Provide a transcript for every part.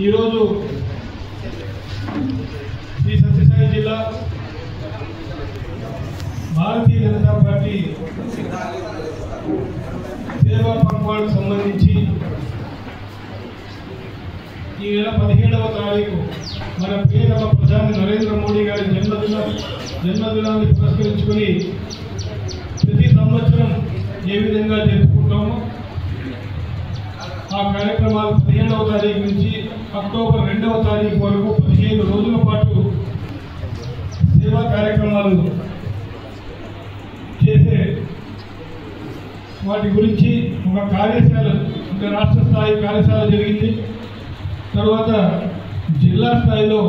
ఈరోజు శ్రీ సత్యసాయి జిల్లా భారతీయ జనతా పార్టీ సేవా పర్వాలకు సంబంధించి ఈ నెల 17వ తారీఖు మన ప్రియతమ ప్రధాని నరేంద్ర మోడీ గారి జన్మదినాన్ని పురస్కరించుకొని ప్రతి సంవత్సరం ఏ విధంగా జరుపుకుంటామో ఆ కార్యక్రమాలు 17వ తారీఖు నుంచి అక్టోబర్ 2వ తారీఖు వరకు 15 రోజుల పాటు సేవా కార్యక్రమాలు చేసే వాటి గురించి ఒక కార్యశాల అంటే రాష్ట్ర స్థాయి కార్యశాల జరిగింది. తర్వాత జిల్లా స్థాయిలో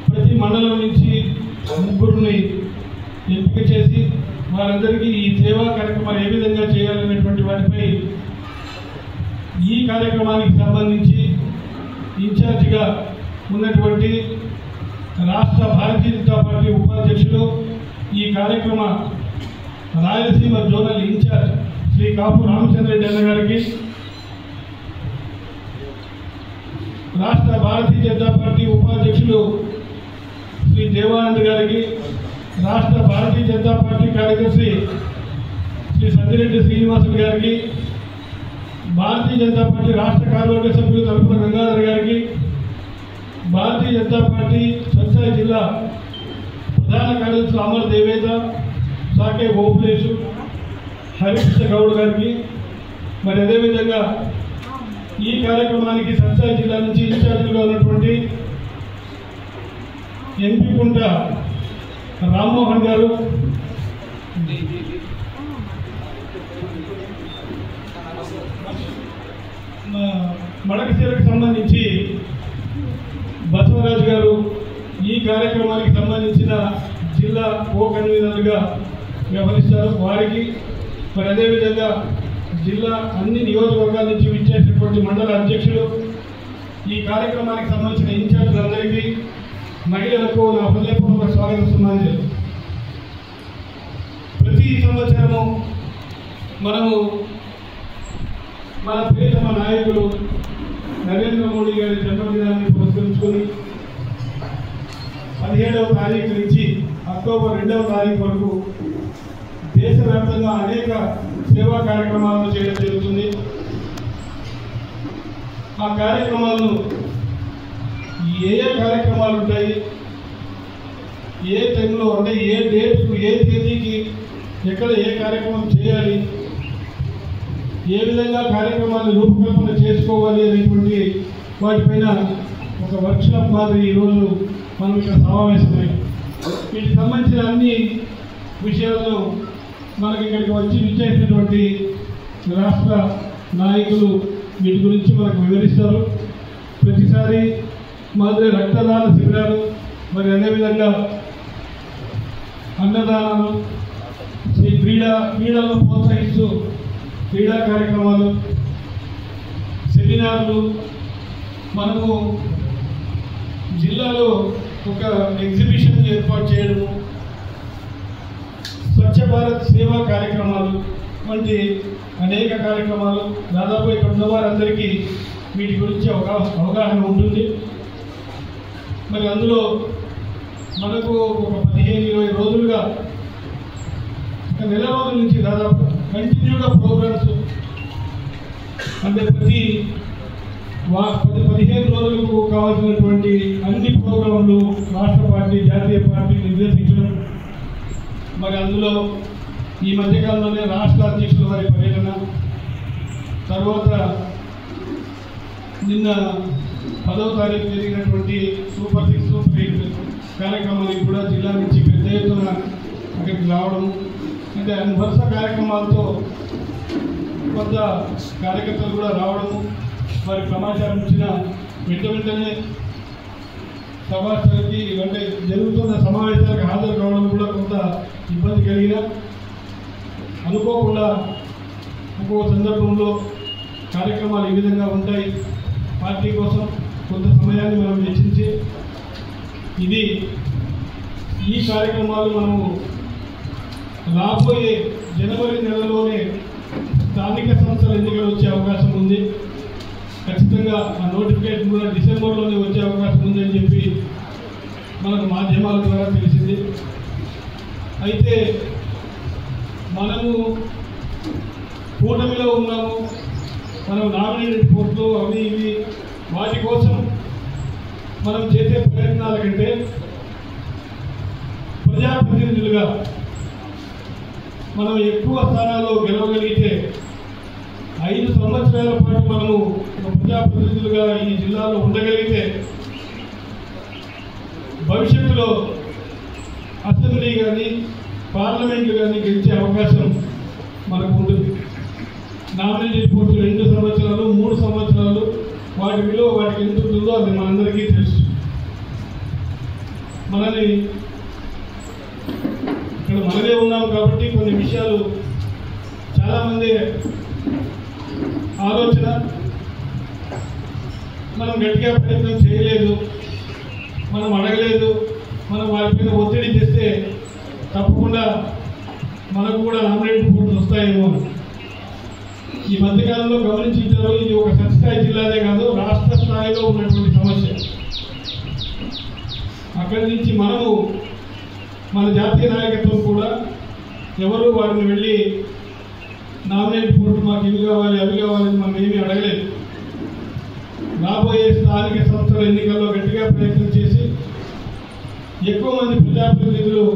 ప్రతి మండలం నుంచి 3 ఎంపిక చేసి వారందరికీ ఈ సేవా కార్యక్రమాలు ఏ విధంగా చేయాలనేటువంటి వాటిపై ఈ కార్యక్రమానికి సంబంధించి ఇన్ఛార్జిగా ఉన్నటువంటి రాష్ట్ర భారతీయ జనతా పార్టీ ఉపాధ్యక్షులు ఈ కార్యక్రమ రాయలసీమ జోనల్ ఇన్ఛార్జ్ శ్రీ కాపు రామచంద్రెడ్డి అన్న గారికి, రాష్ట్ర భారతీయ జనతా పార్టీ ఉపాధ్యక్షులు శ్రీ దేవానంద్ గారికి, రాష్ట్ర భారతీయ జనతా పార్టీ కార్యదర్శి శ్రీ సందిరెడ్డి శ్రీనివాసులు గారికి, భారతీయ జనతా పార్టీ రాష్ట్ర కార్యవర్గ సభ్యులు తరపున గంగాధర్ గారికి, భారతీయ జనతా పార్టీ సత్యసాయి జిల్లా ప్రధాన కార్యదర్శి అమర్ దేవేద, సాకే ఓపులేసు, హరికృష్ణ గౌడ్ గారికి, మరి అదేవిధంగా ఈ కార్యక్రమానికి సత్యసాయి జిల్లా నుంచి ఇన్ఛార్జిగా ఉన్నటువంటి ఎంపీ కుంట రామ్మోహన్ గారు, మడకశిరకు సంబంధించి బసవరాజు గారు ఈ కార్యక్రమానికి సంబంధించిన జిల్లా కో కన్వీనర్గా వ్యవహరిస్తారు. వారికి మరి అదేవిధంగా జిల్లా అన్ని నియోజకవర్గాల నుంచి విచ్చేసినటువంటి మండల అధ్యక్షులు, ఈ కార్యక్రమానికి సంబంధించిన ఇన్ఛార్జీలందరికీ, మహిళలకు నా హృదయపూర్వక స్వాగతిస్తున్నాను. ప్రతి సంవత్సరము మనము మన ప్రియతమ నాయకులు నరేంద్ర మోడీ గారి జన్మదినాన్ని పురస్కరించుకొని 17వ తారీఖు నుంచి అక్టోబర్ 2వ తారీఖు వరకు దేశవ్యాప్తంగా అనేక సేవా కార్యక్రమాలను చేయడం జరుగుతుంది. ఆ కార్యక్రమాలను ఏ కార్యక్రమాలు ఉంటాయి, ఏ టైంలో అంటే ఏ డేట్కు ఏ తేదీకి ఎక్కడ ఏ కార్యక్రమం చేయాలి, ఏ విధంగా కార్యక్రమాలను రూపకల్పన చేసుకోవాలి అనేటువంటి వాటిపైన ఒక వర్క్షాప్ మాదిరి ఈరోజు మనం ఇక్కడ సమావేశమై వీటికి సంబంధించిన అన్ని విషయాలను మనకి ఇక్కడికి వచ్చి విచ్చేసినటువంటి రాష్ట్ర నాయకులు వీటి గురించి మనకు వివరిస్తారు. ప్రతిసారి మాదిరి రక్తదాన శిబిరాలు, మరి అదేవిధంగా అన్నదానాలు, క్రీడలను ప్రోత్సహిస్తూ క్రీడా కార్యక్రమాలు, సెమినార్లు, మనము జిల్లాలో ఒక ఎగ్జిబిషన్ ఏర్పాటు చేయడము, స్వచ్ఛ భారత్ సేవా కార్యక్రమాలు వంటి అనేక కార్యక్రమాలు దాదాపు ఇక్కడ ఉన్న వారందరికీ వీటి గురించి అవగాహన ఉంటుంది. మరి అందులో మనకు ఒక 15-20 రోజులుగా ఒక నెల రోజుల నుంచి దాదాపు కంటిన్యూగా ప్రోగ్రామ్స్ అంటే ప్రతి 15 రోజులకు కావాల్సినటువంటి అన్ని ప్రోగ్రాంలు రాష్ట్ర పార్టీ జాతీయ పార్టీ నిర్దేశించడం, మరి అందులో ఈ మధ్యకాలంలోనే రాష్ట్ర అధ్యక్షుల వారి పర్యటన, తర్వాత నిన్న 10వ తారీఖు జరిగినటువంటి సూపర్ 6 సూపర్ 8 కార్యక్రమానికి కూడా జిల్లా నుంచి పెద్ద ఎత్తున అక్కడికి రావడం, అంటే అన్ని వరుస కార్యక్రమాలతో కొంత కార్యకర్తలు కూడా రావడము, వారికి సమాచారం ఇచ్చిన వెంటనే సభాస్థలికి అంటే జరుగుతున్న సమావేశాలకు హాజరు కావడం కూడా కొంత ఇబ్బంది కలిగిన, అనుకోకుండా ఒక్కో సందర్భంలో కార్యక్రమాలు ఈ విధంగా ఉంటాయి. పార్టీ కోసం కొంత సమయాన్ని మనం వెచ్చించి ఈ కార్యక్రమాలు మనము రాబోయే జనవరి నెలలోనే స్థానిక సంస్థల ఎన్నికలు వచ్చే అవకాశం ఉంది. ఖచ్చితంగా ఆ నోటిఫికేషన్ కూడా డిసెంబర్లోనే వచ్చే అవకాశం ఉందని చెప్పి మనకు మాధ్యమాల ద్వారా తెలిసింది. అయితే మనము కూటమిలో ఉన్నాము, మనం నామినేటెడ్ పోస్టులు అవి ఇవి వాటి కోసం మనం చేసే ప్రయత్నాల కంటే ప్రజాప్రతినిధులుగా మనం ఎక్కువ స్థానాల్లో గెలవగలిగితే 5 సంవత్సరాల పాటు మనము ప్రజాప్రతినిధులుగా ఈ జిల్లాలో ఉండగలిగితే భవిష్యత్తులో అసెంబ్లీ కానీ పార్లమెంట్లు కానీ గెలిచే అవకాశం మనకు ఉంటుంది. నామినేటెడ్ పోస్టులు 2 సంవత్సరాలు 3 సంవత్సరాలు వాటి విలువ వాటికి ఎంత ఉంటుందో అది మనందరికీ తెలుసు. మనని ఇక్కడ మనమే ఉన్నాం కాబట్టి కొన్ని విషయాలు చాలామంది ఆలోచన మనం గట్టిగా ప్రయత్నం చేయలేదు, మనం అడగలేదు, మనం వారిపైన ఒత్తిడి చేస్తే తప్పకుండా మనకు కూడా నామినేటెడ్ పోస్టులు వస్తాయేమో. ఈ మధ్యకాలంలో గమనించారు, ఇది ఒక సత్స్థాయి జిల్లానే కాదు, రాష్ట్ర స్థాయిలో ఉన్నటువంటి సమస్య. అక్కడి నుంచి మనము మన జాతీయ నాయకత్వం కూడా ఎవరు వారిని వెళ్ళి నామినేటెడ్ పోస్టులు మాకు ఇవి కావాలి అవి కావాలని మనం ఏమీ అడగలేదు. రాబోయే స్థానిక సంస్థల ఎన్నికల్లో గట్టిగా ప్రయత్నం చేసి ఎక్కువ మంది ప్రజాప్రతినిధులు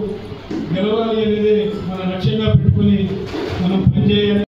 గెలవాలి అనేది మన లక్ష్యంగా పెట్టుకుని మనం పనిచేయాలి.